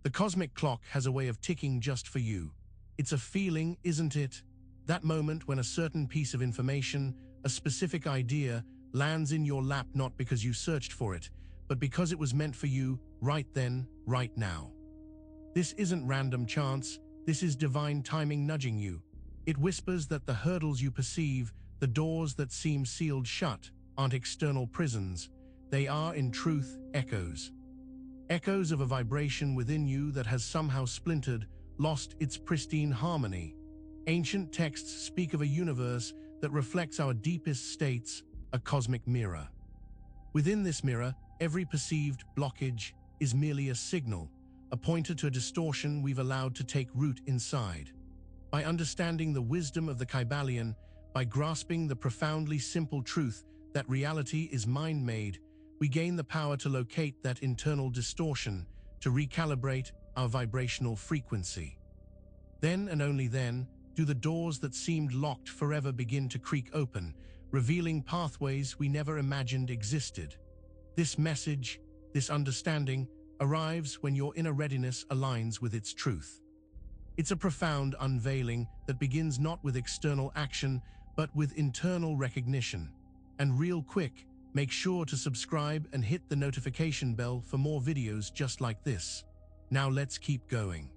The cosmic clock has a way of ticking just for you. It's a feeling, isn't it? That moment when a certain piece of information, a specific idea, lands in your lap not because you searched for it, but because it was meant for you right then, right now. This isn't random chance, this is divine timing nudging you. It whispers that the hurdles you perceive, the doors that seem sealed shut, aren't external prisons. They are, in truth, echoes. Echoes of a vibration within you that has somehow splintered, lost its pristine harmony. Ancient texts speak of a universe that reflects our deepest states, a cosmic mirror. Within this mirror, every perceived blockage is merely a signal, a pointer to a distortion we've allowed to take root inside. By understanding the wisdom of the Kybalion, by grasping the profoundly simple truth that reality is mind-made, we gain the power to locate that internal distortion, to recalibrate our vibrational frequency. Then and only then do the doors that seemed locked forever begin to creak open, revealing pathways we never imagined existed. This message, this understanding, arrives when your inner readiness aligns with its truth. It's a profound unveiling that begins not with external action, but with internal recognition. And real quick, make sure to subscribe and hit the notification bell for more videos just like this. Now let's keep going.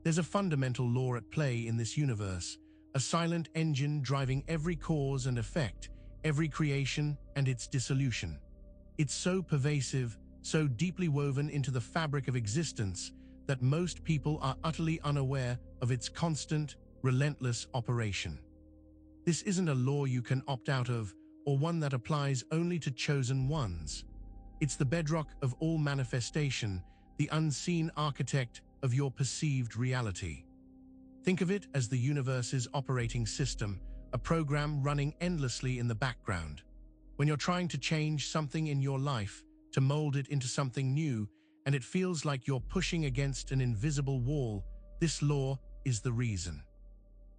There's a fundamental law at play in this universe, a silent engine driving every cause and effect, every creation and its dissolution. It's so pervasive, so deeply woven into the fabric of existence, that most people are utterly unaware of its constant, relentless operation. This isn't a law you can opt out of, or one that applies only to chosen ones. It's the bedrock of all manifestation, the unseen architect of your perceived reality. Think of it as the universe's operating system, a program running endlessly in the background. When you're trying to change something in your life, to mold it into something new, and it feels like you're pushing against an invisible wall, this law is the reason.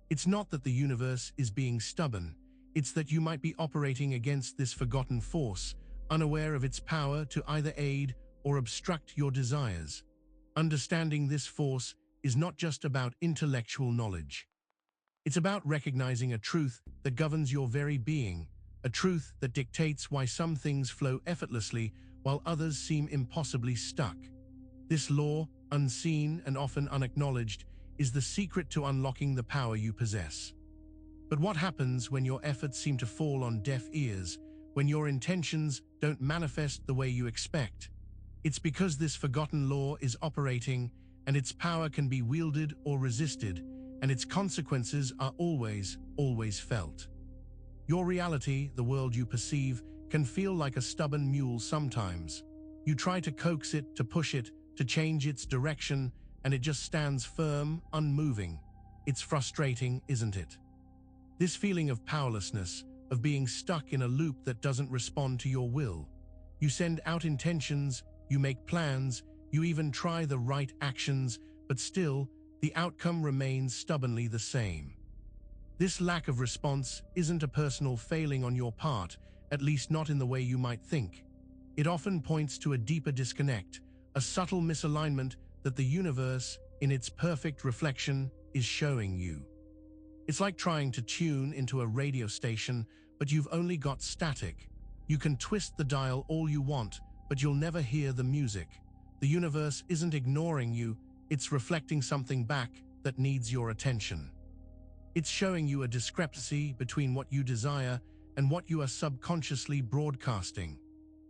It's not that the universe is being stubborn, it's that you might be operating against this forgotten force, unaware of its power to either aid or obstruct your desires. Understanding this force is not just about intellectual knowledge. It's about recognizing a truth that governs your very being, a truth that dictates why some things flow effortlessly while others seem impossibly stuck. This law, unseen and often unacknowledged, is the secret to unlocking the power you possess. But what happens when your efforts seem to fall on deaf ears, when your intentions don't manifest the way you expect? It's because this forgotten law is operating, and its power can be wielded or resisted, and its consequences are always felt. Your reality, the world you perceive, can feel like a stubborn mule sometimes. You try to coax it, to push it, to change its direction, and it just stands firm, unmoving. It's frustrating, isn't it? This feeling of powerlessness, of being stuck in a loop that doesn't respond to your will. You send out intentions, you make plans, you even try the right actions, but still, the outcome remains stubbornly the same. This lack of response isn't a personal failing on your part, at least not in the way you might think. It often points to a deeper disconnect, a subtle misalignment that the universe, in its perfect reflection, is showing you. It's like trying to tune into a radio station, but you've only got static. You can twist the dial all you want, but you'll never hear the music. The universe isn't ignoring you, it's reflecting something back that needs your attention. It's showing you a discrepancy between what you desire and what you are subconsciously broadcasting.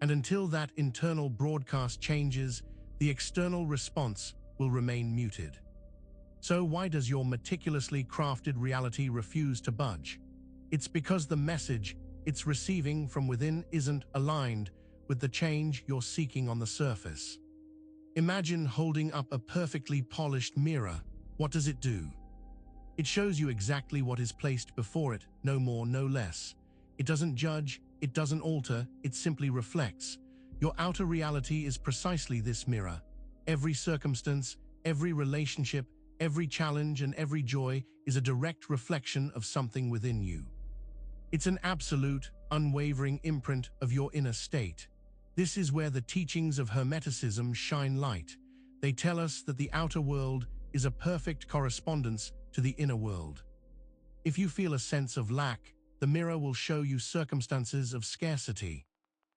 And until that internal broadcast changes, the external response will remain muted. So why does your meticulously crafted reality refuse to budge? It's because the message it's receiving from within isn't aligned with the change you're seeking on the surface. Imagine holding up a perfectly polished mirror. What does it do? It shows you exactly what is placed before it, no more, no less. It doesn't judge, it doesn't alter, it simply reflects. Your outer reality is precisely this mirror. Every circumstance, every relationship, every challenge and every joy is a direct reflection of something within you. It's an absolute, unwavering imprint of your inner state. This is where the teachings of Hermeticism shine light. They tell us that the outer world is a perfect correspondence to the inner world. If you feel a sense of lack, the mirror will show you circumstances of scarcity.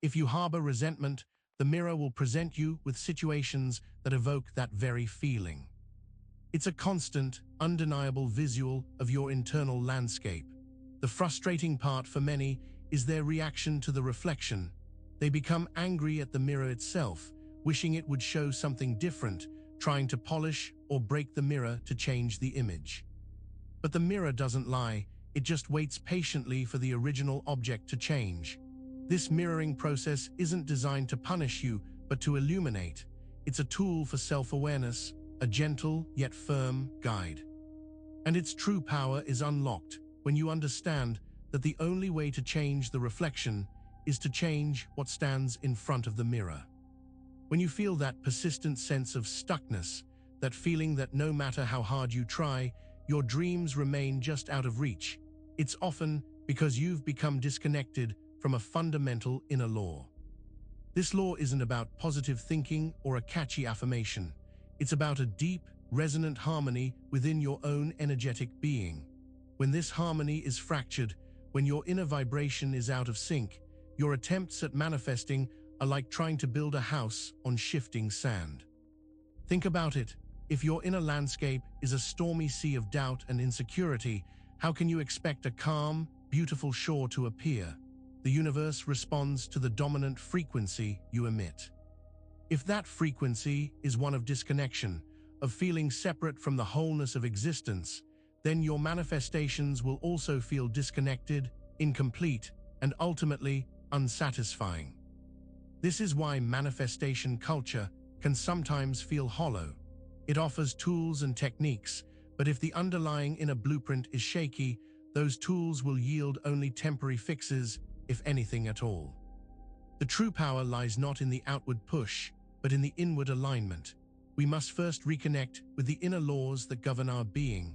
If you harbor resentment, the mirror will present you with situations that evoke that very feeling. It's a constant, undeniable visual of your internal landscape. The frustrating part for many is their reaction to the reflection. They become angry at the mirror itself, wishing it would show something different, trying to polish or break the mirror to change the image. But the mirror doesn't lie, it just waits patiently for the original object to change. This mirroring process isn't designed to punish you, but to illuminate. It's a tool for self-awareness, a gentle yet firm guide. And its true power is unlocked when you understand that the only way to change the reflection is to change what stands in front of the mirror. When you feel that persistent sense of stuckness, that feeling that no matter how hard you try, your dreams remain just out of reach, it's often because you've become disconnected from a fundamental inner law. This law isn't about positive thinking or a catchy affirmation. It's about a deep, resonant harmony within your own energetic being. When this harmony is fractured, when your inner vibration is out of sync, your attempts at manifesting are like trying to build a house on shifting sand. Think about it. If your inner landscape is a stormy sea of doubt and insecurity, how can you expect a calm, beautiful shore to appear? The universe responds to the dominant frequency you emit. If that frequency is one of disconnection, of feeling separate from the wholeness of existence, then your manifestations will also feel disconnected, incomplete, and ultimately unsatisfying. This is why manifestation culture can sometimes feel hollow. It offers tools and techniques, but if the underlying inner blueprint is shaky, those tools will yield only temporary fixes, if anything at all. The true power lies not in the outward push, but in the inward alignment. We must first reconnect with the inner laws that govern our being.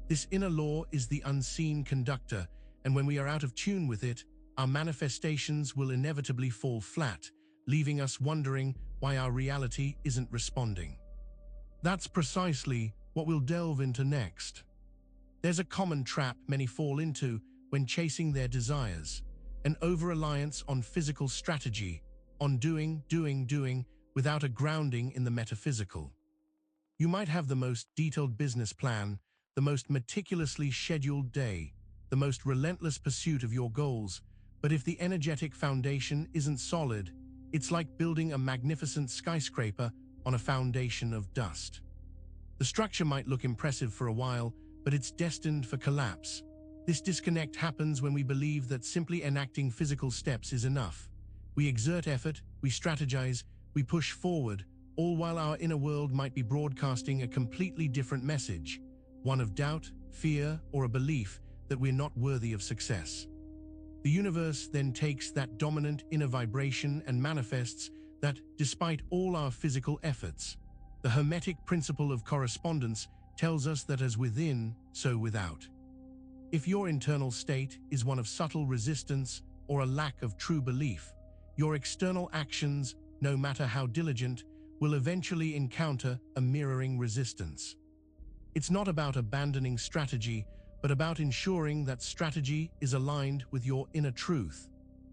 This inner law is the unseen conductor, and when we are out of tune with it, our manifestations will inevitably fall flat, leaving us wondering why our reality isn't responding. That's precisely what we'll delve into next. There's a common trap many fall into when chasing their desires, an over-reliance on physical strategy, on doing, without a grounding in the metaphysical. You might have the most detailed business plan, the most meticulously scheduled day, the most relentless pursuit of your goals, but if the energetic foundation isn't solid, it's like building a magnificent skyscraper on a foundation of dust. The structure might look impressive for a while, but it's destined for collapse. This disconnect happens when we believe that simply enacting physical steps is enough. We exert effort, we strategize, we push forward, all while our inner world might be broadcasting a completely different message, one of doubt, fear, or a belief that we're not worthy of success. The universe then takes that dominant inner vibration and manifests that, despite all our physical efforts, the Hermetic principle of correspondence tells us that as within, so without. If your internal state is one of subtle resistance or a lack of true belief, your external actions, no matter how diligent, will eventually encounter a mirroring resistance. It's not about abandoning strategy, but about ensuring that strategy is aligned with your inner truth.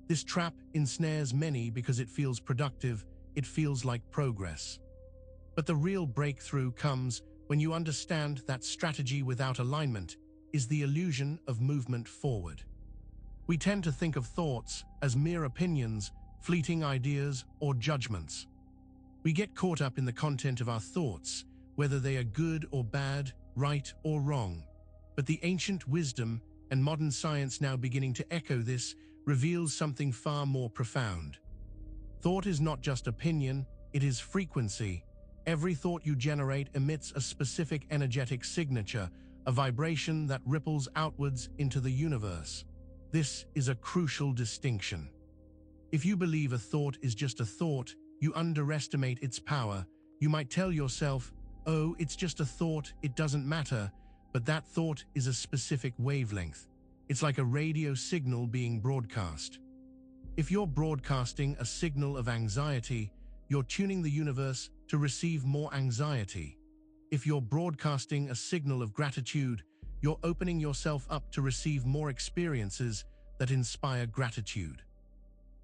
This trap ensnares many because it feels productive, it feels like progress. But the real breakthrough comes when you understand that strategy without alignment is the illusion of movement forward. We tend to think of thoughts as mere opinions, fleeting ideas, or judgments. We get caught up in the content of our thoughts, whether they are good or bad, right or wrong. But the ancient wisdom, and modern science now beginning to echo this, reveals something far more profound. Thought is not just opinion, it is frequency. Every thought you generate emits a specific energetic signature, a vibration that ripples outwards into the universe. This is a crucial distinction. If you believe a thought is just a thought, you underestimate its power. You might tell yourself, "Oh, it's just a thought, it doesn't matter," but that thought is a specific wavelength. It's like a radio signal being broadcast. If you're broadcasting a signal of anxiety, you're tuning the universe to receive more anxiety. If you're broadcasting a signal of gratitude, you're opening yourself up to receive more experiences that inspire gratitude.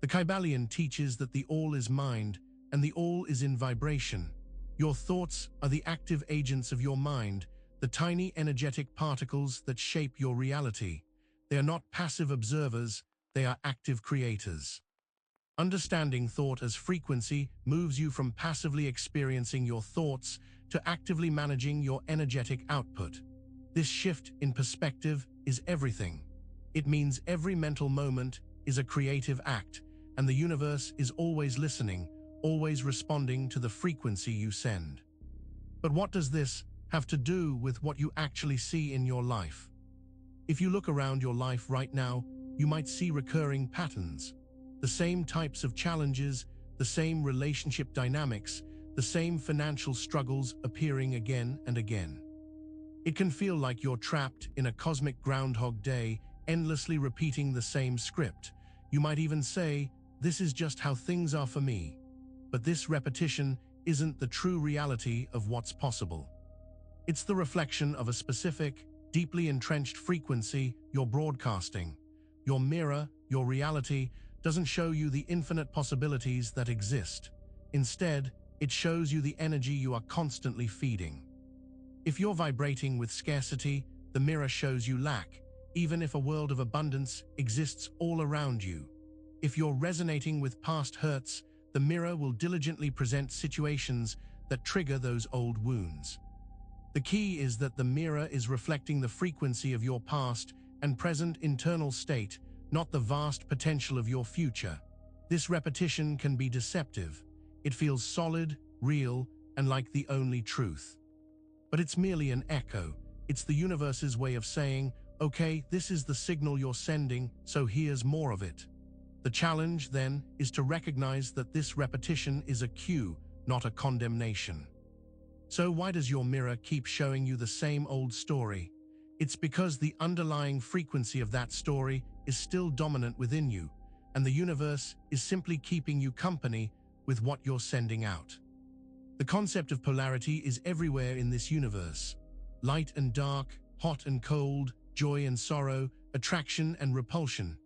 The Kybalion teaches that the all is mind and the all is in vibration. Your thoughts are the active agents of your mind, the tiny energetic particles that shape your reality. They are not passive observers, they are active creators. Understanding thought as frequency moves you from passively experiencing your thoughts to actively managing your energetic output. This shift in perspective is everything. It means every mental moment is a creative act, and the universe is always listening, always responding to the frequency you send. But what does this have to do with what you actually see in your life? If you look around your life right now, you might see recurring patterns. The same types of challenges, the same relationship dynamics, the same financial struggles appearing again and again. It can feel like you're trapped in a cosmic Groundhog Day, endlessly repeating the same script. You might even say, "This is just how things are for me." But this repetition isn't the true reality of what's possible. It's the reflection of a specific, deeply entrenched frequency you're broadcasting. Your mirror, your reality, doesn't show you the infinite possibilities that exist. Instead, it shows you the energy you are constantly feeding. If you're vibrating with scarcity, the mirror shows you lack, even if a world of abundance exists all around you. If you're resonating with past hurts, the mirror will diligently present situations that trigger those old wounds. The key is that the mirror is reflecting the frequency of your past and present internal state, not the vast potential of your future. This repetition can be deceptive. It feels solid, real, and like the only truth. But it's merely an echo. It's the universe's way of saying, "Okay, this is the signal you're sending, so here's more of it." The challenge, then, is to recognize that this repetition is a cue, not a condemnation. So why does your mirror keep showing you the same old story? It's because the underlying frequency of that story is still dominant within you, and the universe is simply keeping you company with what you're sending out. The concept of polarity is everywhere in this universe. Light and dark, hot and cold, joy and sorrow, attraction and repulsion.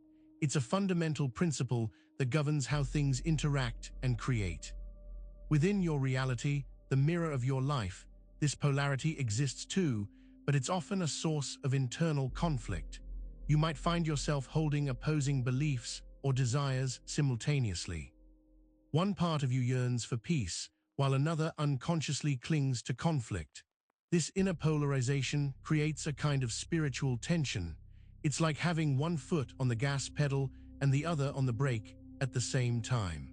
It's a fundamental principle that governs how things interact and create. Within your reality, the mirror of your life, this polarity exists too, but it's often a source of internal conflict. You might find yourself holding opposing beliefs or desires simultaneously. One part of you yearns for peace, while another unconsciously clings to conflict. This inner polarization creates a kind of spiritual tension. It's like having one foot on the gas pedal and the other on the brake at the same time.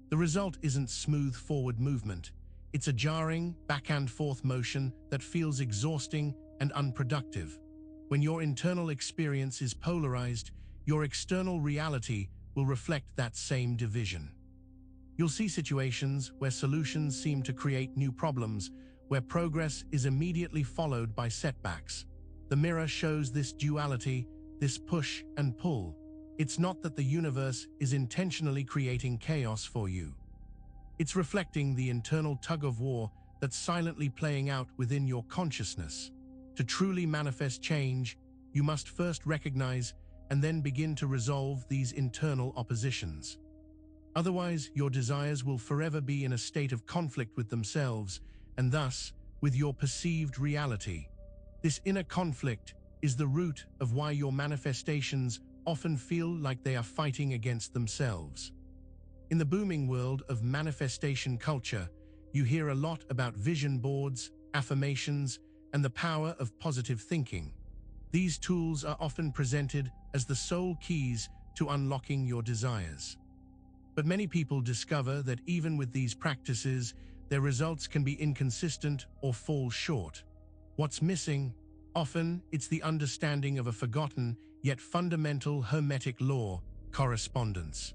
The result isn't smooth forward movement. It's a jarring, back-and-forth motion that feels exhausting and unproductive. When your internal experience is polarized, your external reality will reflect that same division. You'll see situations where solutions seem to create new problems, where progress is immediately followed by setbacks. The mirror shows this duality, this push and pull. It's not that the universe is intentionally creating chaos for you. It's reflecting the internal tug-of-war that's silently playing out within your consciousness. To truly manifest change, you must first recognize and then begin to resolve these internal oppositions. Otherwise, your desires will forever be in a state of conflict with themselves, and thus, with your perceived reality. This inner conflict is the root of why your manifestations often feel like they are fighting against themselves. In the booming world of manifestation culture, you hear a lot about vision boards, affirmations, and the power of positive thinking. These tools are often presented as the sole keys to unlocking your desires. But many people discover that even with these practices, their results can be inconsistent or fall short. What's missing? Often, it's the understanding of a forgotten yet fundamental Hermetic law, correspondence.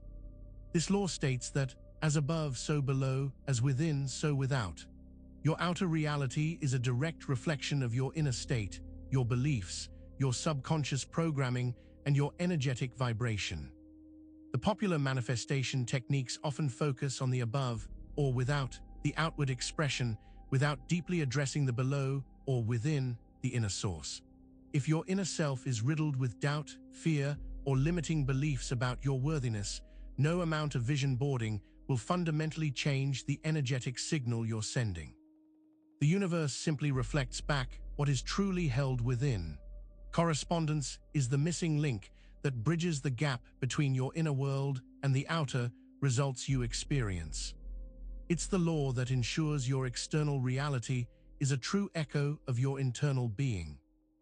This law states that, as above, so below, as within, so without. Your outer reality is a direct reflection of your inner state, your beliefs, your subconscious programming, and your energetic vibration. The popular manifestation techniques often focus on the above or without the outward expression, without deeply addressing the below or within, the inner source. If your inner self is riddled with doubt, fear, or limiting beliefs about your worthiness, no amount of vision boarding will fundamentally change the energetic signal you're sending. The universe simply reflects back what is truly held within. Correspondence is the missing link that bridges the gap between your inner world and the outer results you experience. It's the law that ensures your external reality is a true echo of your internal being.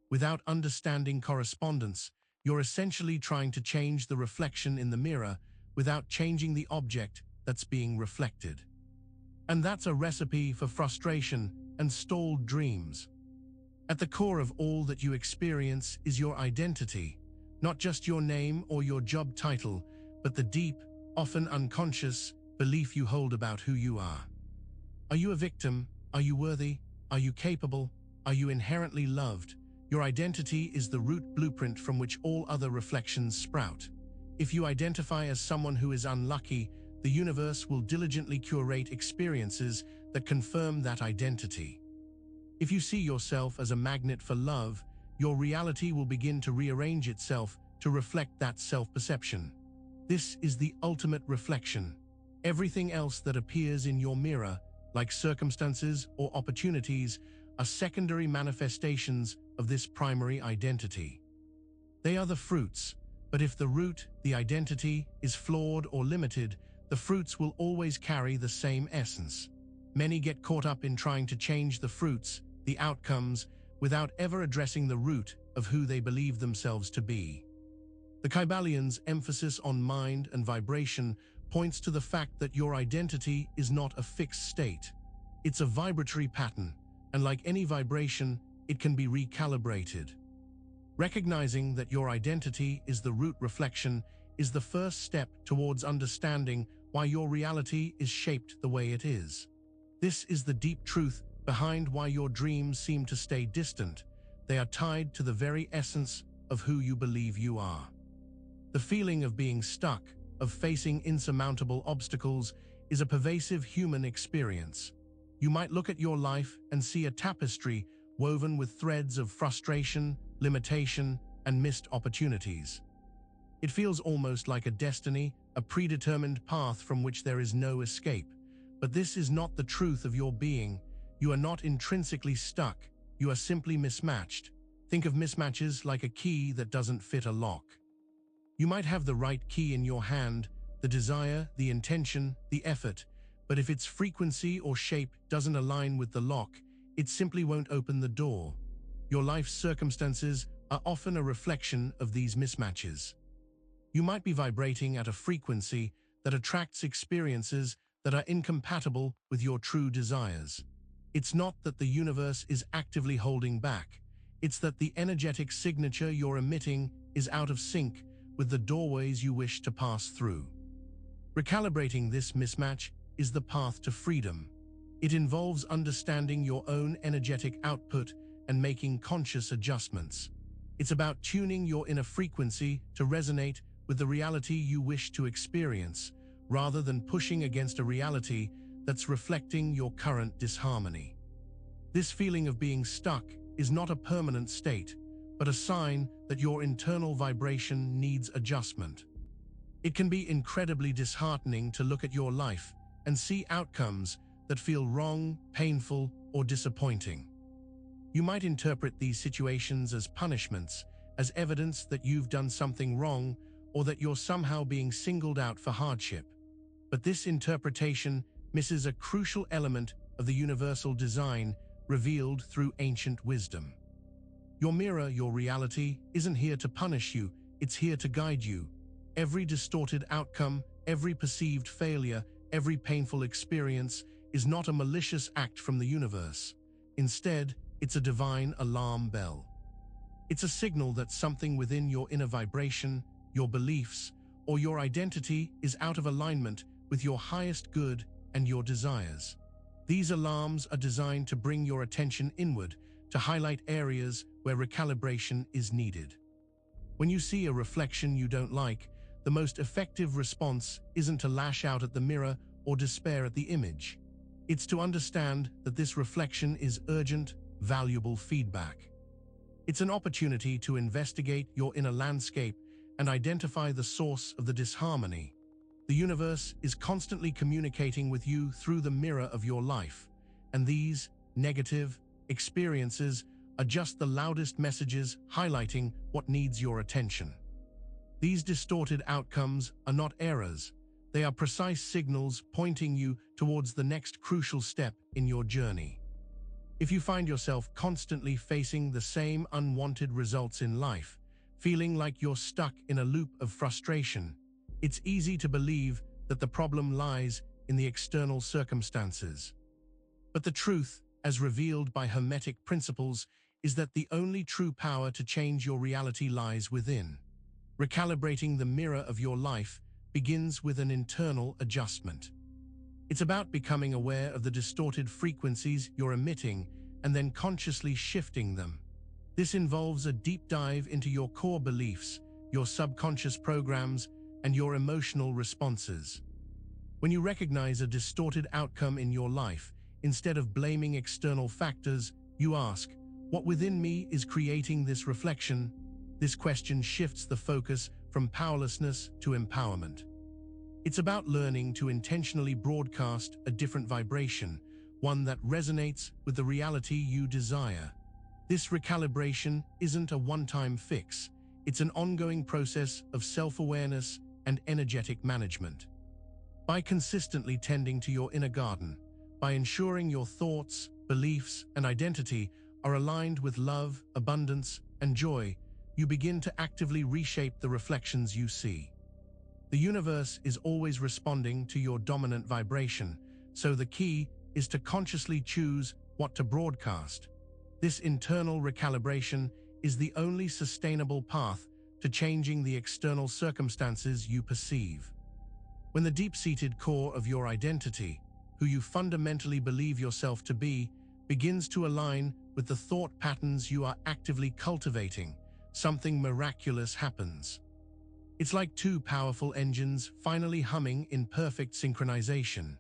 Without understanding correspondence, you're essentially trying to change the reflection in the mirror without changing the object that's being reflected. And that's a recipe for frustration and stalled dreams. At the core of all that you experience is your identity, not just your name or your job title, but the deep, often unconscious, belief you hold about who you are. Are you a victim? Are you worthy? Are you capable? Are you inherently loved? Your identity is the root blueprint from which all other reflections sprout. If you identify as someone who is unlucky, the universe will diligently curate experiences that confirm that identity. If you see yourself as a magnet for love, your reality will begin to rearrange itself to reflect that self-perception. This is the ultimate reflection. Everything else that appears in your mirror, like circumstances or opportunities, are secondary manifestations of this primary identity. They are the fruits, but if the root, the identity, is flawed or limited, the fruits will always carry the same essence. Many get caught up in trying to change the fruits, the outcomes, without ever addressing the root of who they believe themselves to be. The Kybalions' emphasis on mind and vibration points to the fact that your identity is not a fixed state. It's a vibratory pattern, and like any vibration, it can be recalibrated. Recognizing that your identity is the root reflection is the first step towards understanding why your reality is shaped the way it is. This is the deep truth behind why your dreams seem to stay distant. They are tied to the very essence of who you believe you are. The feeling of being stuck, of facing insurmountable obstacles, is a pervasive human experience. You might look at your life and see a tapestry woven with threads of frustration, limitation, and missed opportunities. It feels almost like a destiny, a predetermined path from which there is no escape. But this is not the truth of your being. You are not intrinsically stuck. You are simply mismatched. Think of mismatches like a key that doesn't fit a lock. You might have the right key in your hand, the desire, the intention, the effort, but if its frequency or shape doesn't align with the lock, it simply won't open the door. Your life's circumstances are often a reflection of these mismatches. You might be vibrating at a frequency that attracts experiences that are incompatible with your true desires. It's not that the universe is actively holding back. It's that the energetic signature you're emitting is out of sync with the doorways you wish to pass through. Recalibrating this mismatch is the path to freedom. It involves understanding your own energetic output and making conscious adjustments. It's about tuning your inner frequency to resonate with the reality you wish to experience, rather than pushing against a reality that's reflecting your current disharmony. This feeling of being stuck is not a permanent state, but a sign that your internal vibration needs adjustment. It can be incredibly disheartening to look at your life and see outcomes that feel wrong, painful, or disappointing. You might interpret these situations as punishments, as evidence that you've done something wrong or that you're somehow being singled out for hardship. But this interpretation misses a crucial element of the universal design revealed through ancient wisdom. Your mirror, your reality, isn't here to punish you, it's here to guide you. Every distorted outcome, every perceived failure, every painful experience is not a malicious act from the universe. Instead, it's a divine alarm bell. It's a signal that something within your inner vibration, your beliefs, or your identity is out of alignment with your highest good and your desires. These alarms are designed to bring your attention inward, to highlight areas where recalibration is needed. When you see a reflection you don't like, the most effective response isn't to lash out at the mirror or despair at the image. It's to understand that this reflection is urgent, valuable feedback. It's an opportunity to investigate your inner landscape and identify the source of the disharmony. The universe is constantly communicating with you through the mirror of your life, and these negative experiences are just the loudest messages highlighting what needs your attention. These distorted outcomes are not errors. They are precise signals pointing you towards the next crucial step in your journey. If you find yourself constantly facing the same unwanted results in life, feeling like you're stuck in a loop of frustration, it's easy to believe that the problem lies in the external circumstances. But the truth, as revealed by Hermetic principles, is that the only true power to change your reality lies within. Recalibrating the mirror of your life begins with an internal adjustment. It's about becoming aware of the distorted frequencies you're emitting and then consciously shifting them. This involves a deep dive into your core beliefs, your subconscious programs, and your emotional responses. When you recognize a distorted outcome in your life, instead of blaming external factors, you ask, "What within me is creating this reflection?" This question shifts the focus from powerlessness to empowerment. It's about learning to intentionally broadcast a different vibration, one that resonates with the reality you desire. This recalibration isn't a one-time fix. It's an ongoing process of self-awareness and energetic management. By consistently tending to your inner garden, by ensuring your thoughts, beliefs, and identity are aligned with love, abundance, and joy, you begin to actively reshape the reflections you see. The universe is always responding to your dominant vibration, so the key is to consciously choose what to broadcast. This internal recalibration is the only sustainable path to changing the external circumstances you perceive. When the deep-seated core of your identity, who you fundamentally believe yourself to be, begins to align with the thought patterns you are actively cultivating, something miraculous happens. It's like two powerful engines finally humming in perfect synchronization.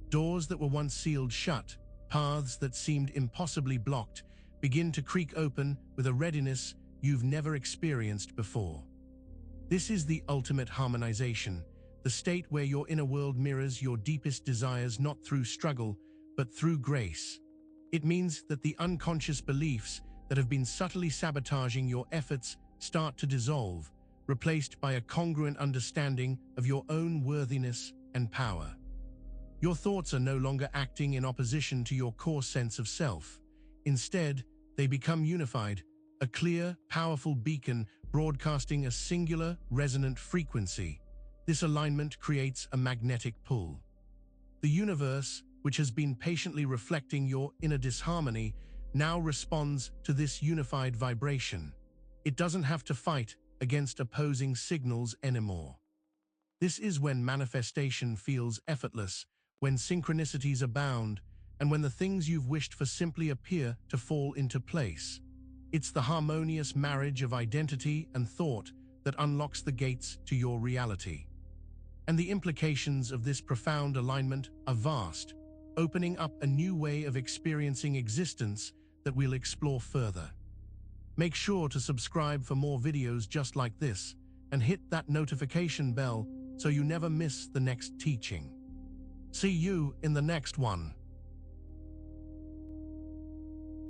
Doors that were once sealed shut, paths that seemed impossibly blocked, begin to creak open with a readiness you've never experienced before. This is the ultimate harmonization, the state where your inner world mirrors your deepest desires not through struggle, but through grace. It means that the unconscious beliefs that have been subtly sabotaging your efforts start to dissolve, replaced by a congruent understanding of your own worthiness and power. Your thoughts are no longer acting in opposition to your core sense of self. Instead, they become unified, a clear, powerful beacon broadcasting a singular, resonant frequency. This alignment creates a magnetic pull. The universe, which has been patiently reflecting your inner disharmony, now responds to this unified vibration. It doesn't have to fight against opposing signals anymore. This is when manifestation feels effortless, when synchronicities abound, and when the things you've wished for simply appear to fall into place. It's the harmonious marriage of identity and thought that unlocks the gates to your reality. And the implications of this profound alignment are vast, opening up a new way of experiencing existence that we'll explore further. Make sure to subscribe for more videos just like this, and hit that notification bell so you never miss the next teaching. See you in the next one.